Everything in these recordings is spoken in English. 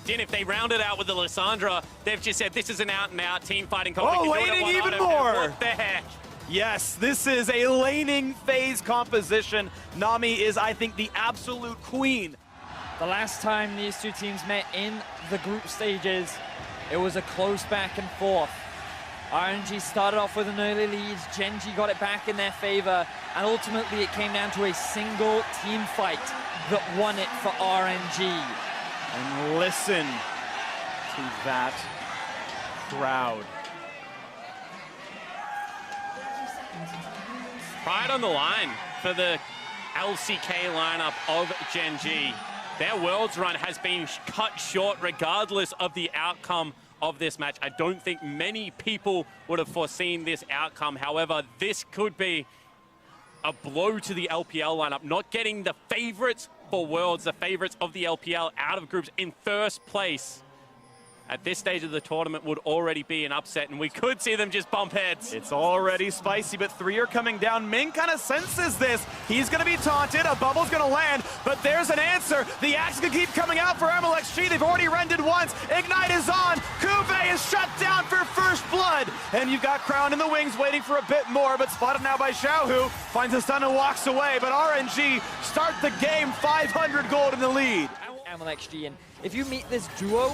locked in. If they round it out with the Lissandra, they've just said this is an out-and-out team fighting comp. Oh, laning even more! What the heck? Yes, this is a laning phase composition. Nami is, I think, the absolute queen. The last time these two teams met in the group stages, it was a close back and forth. RNG started off with an early lead, Gne G got it back in their favor, and ultimately it came down to a single team fight that won it for RNG. And listen to that crowd. Pride on the line for the LCK lineup of Gne G. Their Worlds run has been cut short regardless of the outcome of this match. I don't think many people would have foreseen this outcome. However, this could be a blow to the LPL lineup. Not getting the favorites for Worlds, the favorites of the LPL out of groups in first place at this stage of the tournament would already be an upset, and we could see them just bump heads. It's already spicy, but three are coming down. Ming kind of senses this. He's going to be taunted. A bubble's going to land, but there's an answer. The axe can keep coming out for MLXG. They've already rendered once. Ignite is on. Kuve is shut down for first blood. And you've got Crown in the wings waiting for a bit more, but spotted now by Xiaohu. Finds the stun and walks away, but RNG start the game 500 gold in the lead. MLXG, and if you meet this duo,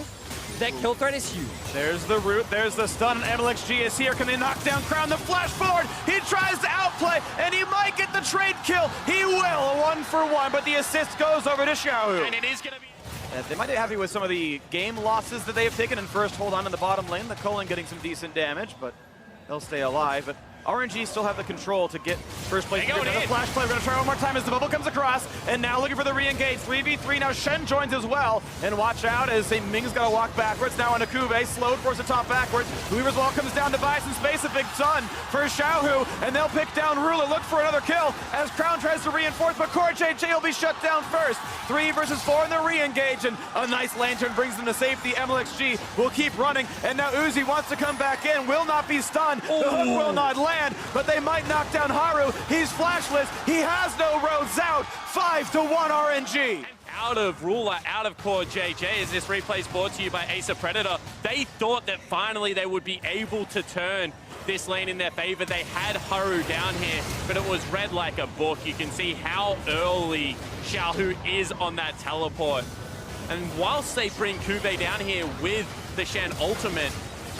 that kill threat is huge. There's the root, there's the stun, and MLXG is here. Can they knock down Crown? The flash forward, he tries to outplay, and he might get the trade kill. He will, a 1-for-1, but the assist goes over to Xiaohu. And it is going to be... They might be happy with some of the game losses that they have taken, and first hold on in the bottom lane. The Cullen getting some decent damage, but they'll stay alive. But RNG still have the control to get first place. The flash play, we're gonna try one more time as the bubble comes across, and now looking for the re-engage. 3v3, now Shen joins as well, and watch out as Ming's gotta walk backwards. Now on Kuve, slowed, force the top backwards. Weaver's Wall comes down to buy some space, a big ton for Xiaohu, and they'll pick down Ruler, look for another kill as Crown tries to reinforce, but Core JJ will be shut down first. 3 versus 4 in the re-engage, and a nice lantern brings them to safety. MLXG will keep running, and now Uzi wants to come back in, will not be stunned. The hook will not land, but they might knock down Haru. He's flashless. He has no roads out. 5-1 RNG. Out of Ruler, out of Core JJ, as this replay is brought to you by Acer Predator. They thought that finally they would be able to turn this lane in their favor. They had Haru down here, but it was read like a book. You can see how early Xiaohu is on that teleport. And whilst they bring Kuve down here with the Shen ultimate,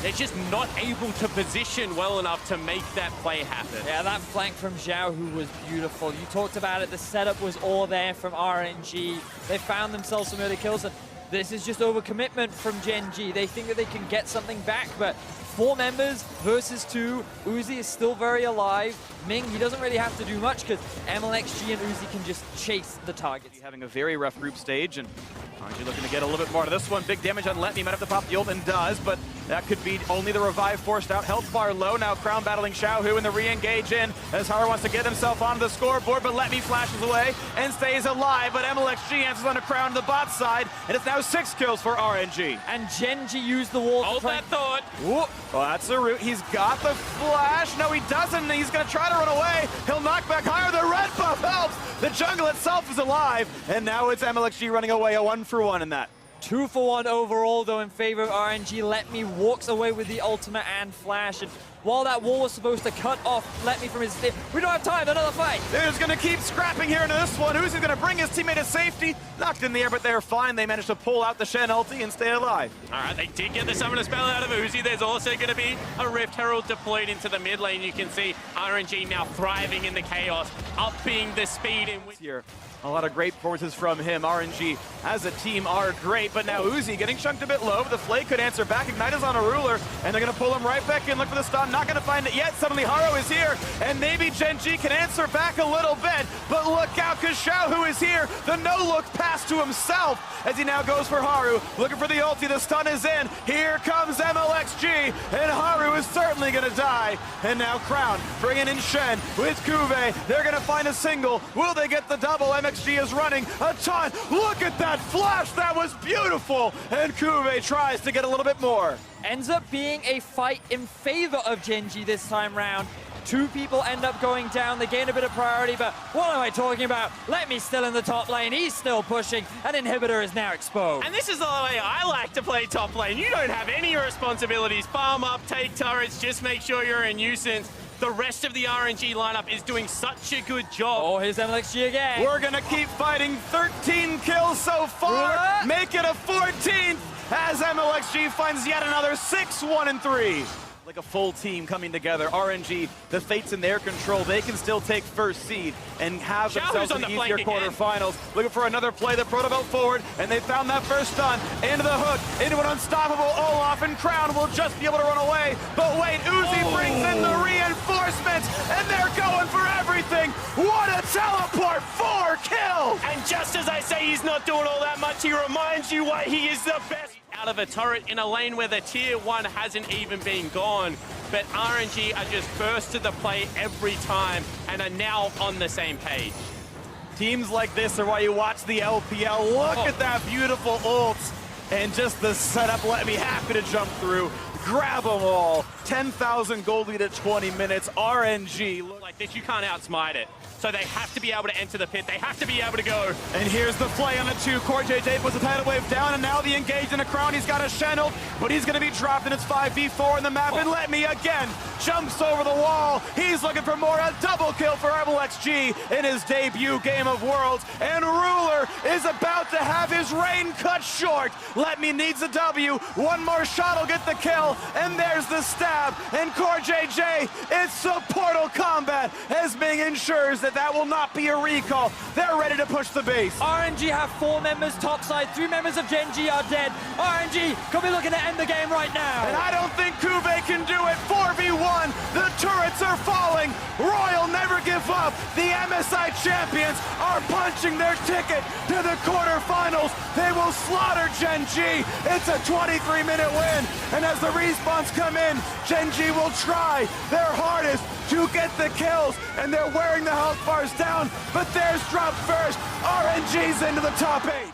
they're just not able to position well enough to make that play happen. Yeah, that flank from Xiaohu was beautiful. You talked about it, the setup was all there from RNG. They found themselves some early kills, and this is just overcommitment from Gne G. They think that they can get something back, but 4 members versus 2. Uzi is still very alive. Ming, he doesn't really have to do much because MLXG and Uzi can just chase the targets. Having a very rough group stage, and RNG looking to get a little bit more to this one. Big damage on Letney, might have to pop the ult, and does, but that could be only the revive forced out. Health bar low, now Crown battling Xiaohu in the re-engage in as Haru wants to get himself onto the scoreboard, but Letney flashes away and stays alive, but MLXG answers on a Crown to the bot side, and it's now 6 kills for RNG. And Gne G used the wall. Hold that thought. Ooh, well, that's a root. He's got the flash. No, he doesn't. He's going to try to run away. He'll knock back higher. The red buff helps. The jungle itself is alive, and now it's MLXG running away, a 1-for-1 in that. 2-for-1 overall, though, in favor of RNG. Letme walks away with the ultimate and flash. And while that wall was supposed to cut off Letme from his team, we don't have time, another fight. They're just going to keep scrapping here into this one. Who's going to bring his teammate to safety? Knocked in the air, but they're fine. They managed to pull out the Shen ulti and stay alive. All right, they did get the Summoner Spell out of Uzi. There's also going to be a Rift Herald deployed into the mid lane. You can see RNG now thriving in the chaos, upping the speed in which... Here. A lot of great performances from him. RNG as a team are great, but now Uzi getting chunked a bit low. The Flay could answer back. Ignite is on a Ruler, and they're going to pull him right back in. Look for the stun. Not going to find it yet. Suddenly Haru is here, and maybe Gne G can answer back a little bit. But look out, because Xiaohu is here. The no-look pass to himself as he now goes for Haru. Looking for the ulti. The stun is in. Here comes MLXG, and Haru is certainly going to die. And now Crown bringing in Shen with Kuve. They're going to find a single. Will they get the double? MXG is running a ton. Look at that flash. That was beautiful. And Kuve tries to get a little bit more. Ends up being a fight in favor of Gne G this time round. 2 people end up going down. They gain a bit of priority, but what am I talking about? Let me still in the top lane. He's still pushing. An inhibitor is now exposed. And this is the way I like to play top lane. You don't have any responsibilities. Farm up, take turrets, just make sure you're a nuisance. The rest of the RNG lineup is doing such a good job. Oh, here's Gne G again. We're gonna keep fighting. 13 kills so far. Make it a 14th as Gne G finds yet another 6-1-3. Like a full team coming together. RNG, the fate's in their control. They can still take first seed and have themselves an easier quarterfinals. Looking for another play, the Proto belt forward, and they found that first stun. Into the hook, into an unstoppable Olaf, and Crown will just be able to run away. But wait, Uzi brings in the reinforcements, and they're going for everything. What a teleport, 4 kills! And just as I say he's not doing all that much, he reminds you why he is the best. Out of a turret in a lane where the tier 1 hasn't even been gone. But RNG are just first to the play every time and are now on the same page. Teams like this are why you watch the LPL. Look at that beautiful ult. And just the setup, let me happy to jump through. Grab them all. 10,000 gold lead at 20 minutes. RNG. Look Like this, you can't outsmite it. So they have to be able to enter the pit. They have to be able to go. And here's the play on a 2. Core JJ puts the tidal wave down, and now the engage in a Crown. He's got a Shenled, but he's going to be dropped, and it's 5v4 in the map. And let me again jumps over the wall. He's looking for more. A double kill for Gne G in his debut game of Worlds. And Ruler is about to have his reign cut short. Let me needs a W. One more shot will get the kill. And there's the stab. And Core JJ, it's a Portal combat as Ming ensures that will not be a recall. They're ready to push the base. RNG have 4 members topside. 3 members of Gne G are dead. RNG could be looking to end the game right now. And I don't think Kuve can do it. 4v1. The turrets are falling. Royal never give up. The MSI champions are punching their ticket to the quarterfinals. They will slaughter Gne G. It's a 23-minute win. And as the respawns come in, Gne G will try their hardest to get the kills, and they're wearing the health bars down, but theirs drop first. RNG's into the top 8.